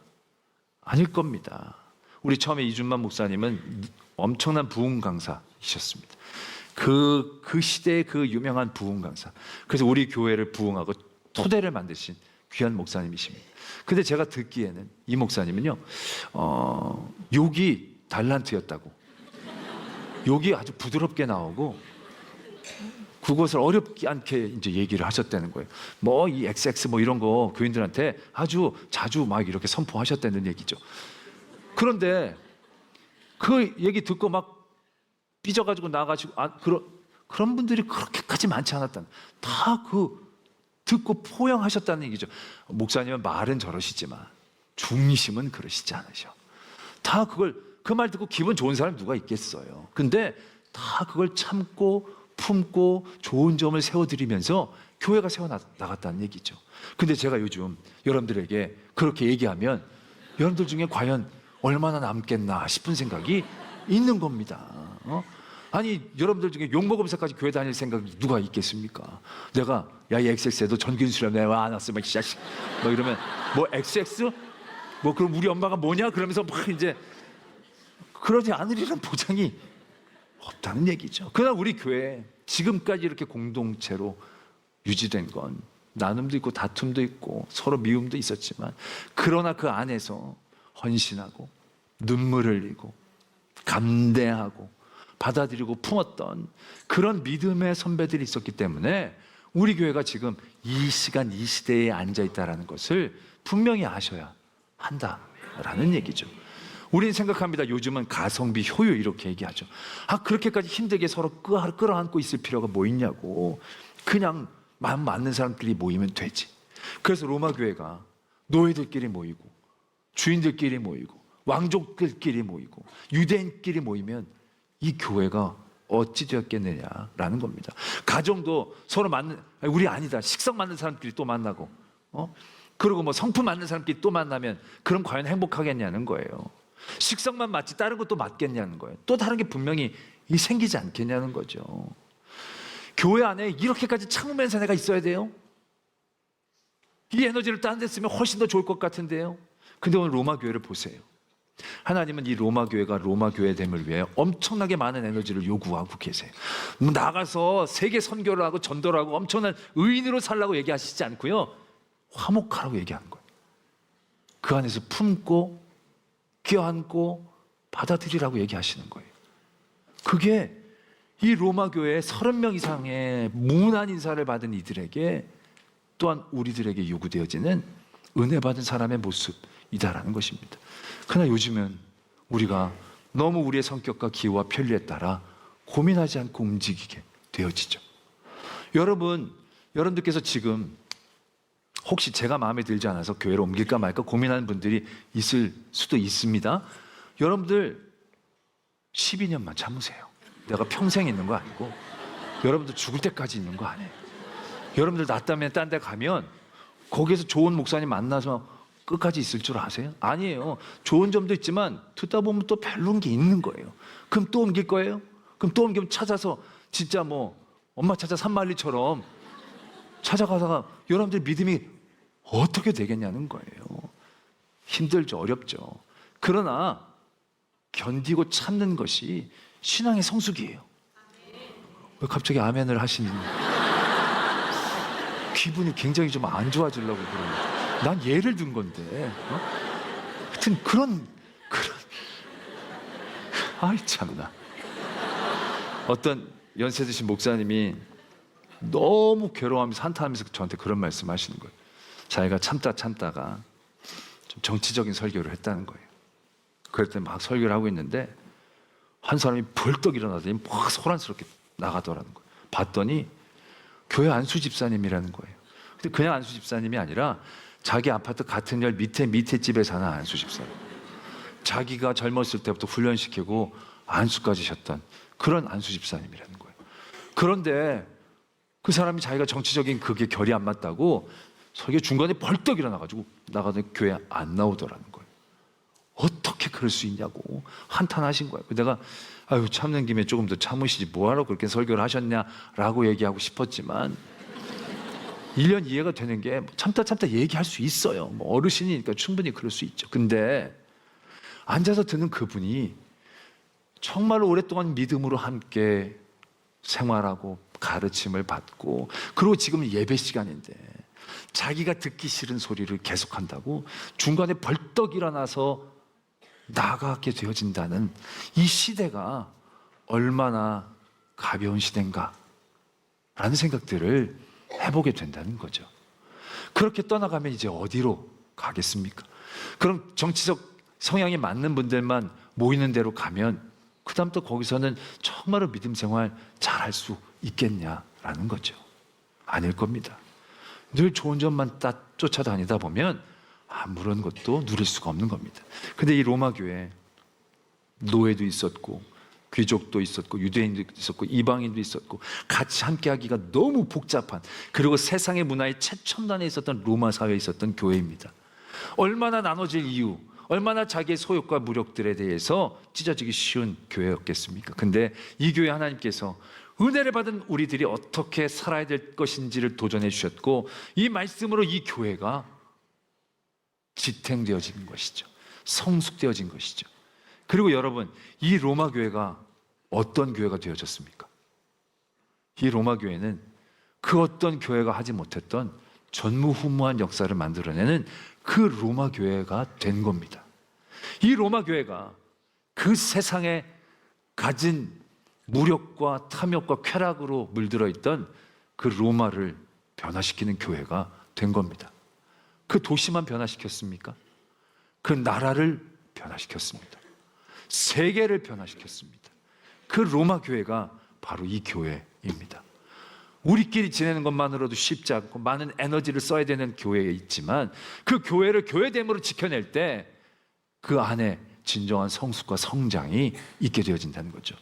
아닐 겁니다. 우리 처음에 이준만 목사님은 엄청난 부흥 강사이셨습니다. 그 시대의 그 유명한 부흥 강사. 그래서 우리 교회를 부흥하고 토대를 만드신 귀한 목사님이십니다. 근데 제가 듣기에는 이 목사님은요, 욕이 달란트였다고. 욕이 아주 부드럽게 나오고 그것을 어렵지 않게 이제 얘기를 하셨다는 거예요. 뭐 이 XX 뭐 이런 거 교인들한테 아주 자주 막 이렇게 선포하셨다는 얘기죠. 그런데 그 얘기 듣고 막 삐져가지고 나가지고 그런 분들이 그렇게까지 많지 않았다는, 다 듣고 포용하셨다는 얘기죠. 목사님은 말은 저러시지만 중심은 그러시지 않으셔. 다 그 말 듣고 기분 좋은 사람이 누가 있겠어요. 근데 다 그걸 참고 품고 좋은 점을 세워드리면서 교회가 세워나갔다는 얘기죠. 근데 제가 요즘 여러분들에게 그렇게 얘기하면 여러분들 중에 과연 얼마나 남겠나 싶은 생각이 있는 겁니다. 아니 여러분들 중에 욕먹으면서까지 교회 다닐 생각이 누가 있겠습니까? 내가 야이 XX에도 전균수렴 내가 안 왔어 막 이러면 뭐 XX? 뭐 그럼 우리 엄마가 뭐냐? 그러면서 막 이제 그러지 않으리란 보장이 없다는 얘기죠. 그러나 우리 교회 지금까지 이렇게 공동체로 유지된 건 나눔도 있고 다툼도 있고 서로 미움도 있었지만, 그러나 그 안에서 헌신하고 눈물을 흘리고 감대하고 받아들이고 품었던 그런 믿음의 선배들이 있었기 때문에 우리 교회가 지금 이 시간 이 시대에 앉아 있다는 것을 분명히 아셔야 한다라는 얘기죠. 우리는 생각합니다. 요즘은 가성비 효율 이렇게 얘기하죠. 그렇게까지 힘들게 서로 끌어안고 있을 필요가 뭐 있냐고. 그냥 마음 맞는 사람끼리 모이면 되지. 그래서 로마 교회가 노예들끼리 모이고 주인들끼리 모이고 왕족들끼리 모이고 유대인끼리 모이면 이 교회가 어찌 되었겠느냐라는 겁니다. 가정도 서로 우리 아니다. 식성 맞는 사람끼리 또 만나고, 그리고 뭐 성품 맞는 사람끼리 또 만나면 그럼 과연 행복하겠냐는 거예요. 식성만 맞지 다른 것도 맞겠냐는 거예요. 또 다른 게 분명히 생기지 않겠냐는 거죠. 교회 안에 이렇게까지 참으면서 내가 있어야 돼요? 이 에너지를 다른 데 쓰면 훨씬 더 좋을 것 같은데요. 근데 오늘 로마 교회를 보세요. 하나님은 이 로마 교회가 로마 교회됨을 위해 엄청나게 많은 에너지를 요구하고 계세요. 나가서 세계 선교를 하고 전도를 하고 엄청난 의인으로 살라고 얘기하시지 않고요, 화목하라고 얘기하는 거예요. 그 안에서 품고 껴안고 받아들이라고 얘기하시는 거예요. 그게 이 로마 교회의 30명 이상의 무난 인사를 받은 이들에게, 또한 우리들에게 요구되어지는 은혜 받은 사람의 모습이다라는 것입니다. 그러나 요즘은 우리가 너무 우리의 성격과 기호와 편리에 따라 고민하지 않고 움직이게 되어지죠. 여러분들께서 지금 혹시 제가 마음에 들지 않아서 교회로 옮길까 말까 고민하는 분들이 있을 수도 있습니다. 여러분들 12년만 참으세요. 내가 평생 있는 거 아니고 여러분들 죽을 때까지 있는 거 아니에요. 여러분들 나 때문에 딴 데 가면 거기에서 좋은 목사님 만나서 끝까지 있을 줄 아세요? 아니에요. 좋은 점도 있지만 듣다 보면 또 별로인 게 있는 거예요. 그럼 또 옮길 거예요? 그럼 또 옮기면 찾아서 진짜 뭐 엄마 찾아 산말리처럼 찾아가다가 여러분들 믿음이 어떻게 되겠냐는 거예요. 힘들죠. 어렵죠. 그러나 견디고 참는 것이 신앙의 성숙이에요. 왜 갑자기 아멘을 하시니? 기분이 굉장히 좀 안 좋아지려고 그래요. 난 예를 든 건데. 하여튼 그런 아이 참나. 어떤 연세 드신 목사님이 너무 괴로워하면서 한탄하면서 저한테 그런 말씀하시는 거예요. 자기가 참다가 좀 정치적인 설교를 했다는 거예요. 그럴 때 막 설교를 하고 있는데 한 사람이 벌떡 일어나더니 막 소란스럽게 나가더라는 거예요. 봤더니 교회 안수 집사님이라는 거예요. 근데 그냥 안수 집사님이 아니라 자기 아파트 같은 열 밑에 집에 사는 안수 집사님. 자기가 젊었을 때부터 훈련시키고 안수까지 하셨던 그런 안수 집사님이라는 거예요. 그런데 그 사람이 자기가 정치적인 그게 결이 안 맞다고 설교 중간에 벌떡 일어나가지고 나가더니 교회 안 나오더라는 거예요. 어떻게 그럴 수 있냐고 한탄하신 거예요. 내가 참는 김에 조금 더 참으시지 뭐하러 그렇게 설교를 하셨냐라고 얘기하고 싶었지만 1년 이해가 되는 게 참다 얘기할 수 있어요. 뭐 어르신이니까 충분히 그럴 수 있죠. 근데 앉아서 듣는 그분이 정말로 오랫동안 믿음으로 함께 생활하고 가르침을 받고, 그리고 지금은 예배 시간인데 자기가 듣기 싫은 소리를 계속한다고 중간에 벌떡 일어나서 나가게 되어진다는 이 시대가 얼마나 가벼운 시대인가 라는 생각들을 해보게 된다는 거죠. 그렇게 떠나가면 이제 어디로 가겠습니까? 그럼 정치적 성향이 맞는 분들만 모이는 대로 가면 그 다음 또 거기서는 정말로 믿음 생활 잘할 수 있겠냐라는 거죠. 아닐 겁니다. 늘 좋은 점만 딱 쫓아다니다 보면 아무런 것도 누릴 수가 없는 겁니다. 근데 이 로마 교회 노예도 있었고 귀족도 있었고 유대인도 있었고 이방인도 있었고 같이 함께하기가 너무 복잡한, 그리고 세상의 문화의 최첨단에 있었던 로마 사회에 있었던 교회입니다. 얼마나 나눠질 이유, 얼마나 자기의 소욕과 무력들에 대해서 찢어지기 쉬운 교회였겠습니까? 근데 이 교회 하나님께서 은혜를 받은 우리들이 어떻게 살아야 될 것인지를 도전해 주셨고, 이 말씀으로 이 교회가 지탱되어진 것이죠. 성숙되어진 것이죠. 그리고 여러분, 이 로마 교회가 어떤 교회가 되어졌습니까? 이 로마 교회는 그 어떤 교회가 하지 못했던 전무후무한 역사를 만들어내는 그 로마 교회가 된 겁니다. 이 로마 교회가 그 세상에 가진 무력과 탐욕과 쾌락으로 물들어 있던 그 로마를 변화시키는 교회가 된 겁니다. 그 도시만 변화시켰습니까? 그 나라를 변화시켰습니다. 세계를 변화시켰습니다. 그 로마 교회가 바로 이 교회입니다. 우리끼리 지내는 것만으로도 쉽지 않고 많은 에너지를 써야 되는 교회에 있지만, 그 교회를 교회됨으로 지켜낼 때 그 안에 진정한 성숙과 성장이 있게 되어진다는 거죠.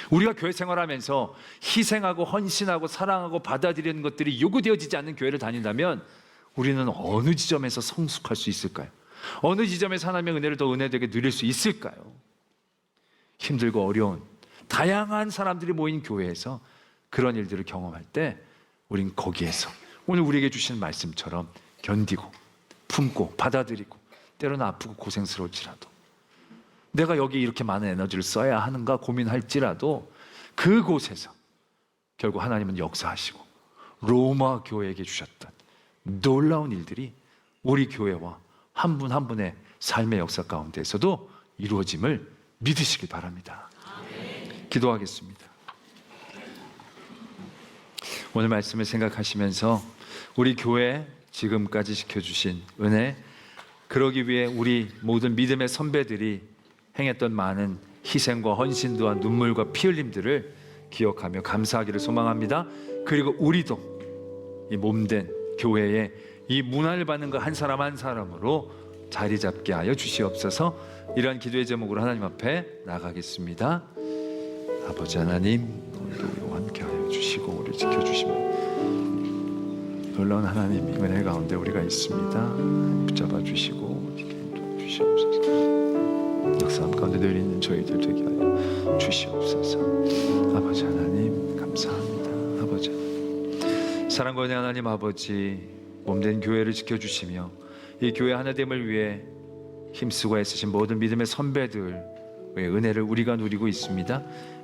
우리가 교회 생활하면서 희생하고 헌신하고 사랑하고 받아들이는 것들이 요구되어지지 않는 교회를 다닌다면 우리는 어느 지점에서 성숙할 수 있을까요? 어느 지점에서 하나님의 은혜를 더 은혜되게 누릴 수 있을까요? 힘들고 어려운 다양한 사람들이 모인 교회에서 그런 일들을 경험할 때 우린 거기에서 오늘 우리에게 주신 말씀처럼 견디고 품고 받아들이고, 때로는 아프고 고생스러울지라도, 내가 여기 이렇게 많은 에너지를 써야 하는가 고민할지라도 그곳에서 결국 하나님은 역사하시고 로마 교회에게 주셨던 놀라운 일들이 우리 교회와 한 분 한 분의 삶의 역사 가운데서도 이루어짐을 믿으시기 바랍니다. 기도하겠습니다. 오늘 말씀을 생각하시면서 우리 교회 지금까지 지켜주신 은혜, 그러기 위해 우리 모든 믿음의 선배들이 행했던 많은 희생과 헌신과 눈물과 피 흘림들을 기억하며 감사하기를 소망합니다. 그리고 우리도 이 몸된 교회에 이 문화를 받는 그 한 사람 한 사람으로 자리 잡게 하여 주시옵소서. 이러한 기도의 제목으로 하나님 앞에 나가겠습니다. 아버지 하나님, 오늘도 함께 하여 주시고 우리를 지켜주시며 놀라운 하나님의 은혜 가운데 우리가 있습니다. 붙잡아 주시고 주시옵소서. 역사함 가운데 늘 있는 저희들 되게 하여 주시옵소서. 아버지 하나님 감사합니다. 아버지 하나님, 사랑과 은혜 하나님 아버지, 몸된 교회를 지켜주시며 이 교회 하나됨을 위해 힘쓰고 애쓰신 모든 믿음의 선배들의 은혜를 우리가 누리고 있습니다.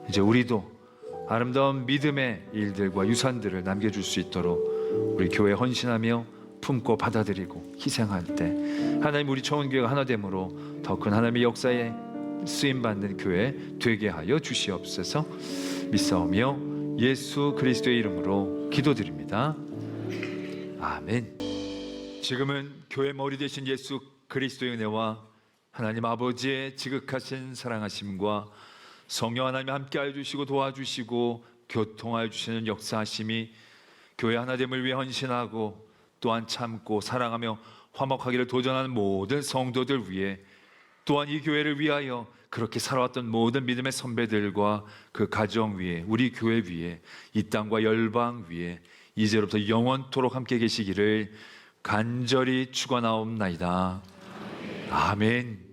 이제 우리도 아름다운 믿음의 일들과 유산들을 남겨줄 수 있도록 우리 교회 헌신하며 품고 받아들이고 희생할 때 하나님, 우리 청원교회가 하나됨으로 더 큰 하나님의 역사에 쓰임받는 교회 되게 하여 주시옵소서. 믿사오며 예수 그리스도의 이름으로 기도드립니다. 아멘. 지금은 교회 머리 되신 예수 그리스도의 은혜와 하나님 아버지의 지극하신 사랑하심과 성령 하나님 함께하여 주시고 도와주시고 교통하여 주시는 역사하심이 교회 하나됨을 위해 헌신하고 또한 참고 사랑하며 화목하기를 도전하는 모든 성도들 위해, 또한 이 교회를 위하여 그렇게 살아왔던 모든 믿음의 선배들과 그 가정 위에, 우리 교회 위에, 이 땅과 열방 위에 이제로부터 영원토록 함께 계시기를 간절히 축원하옵나이다. 아멘.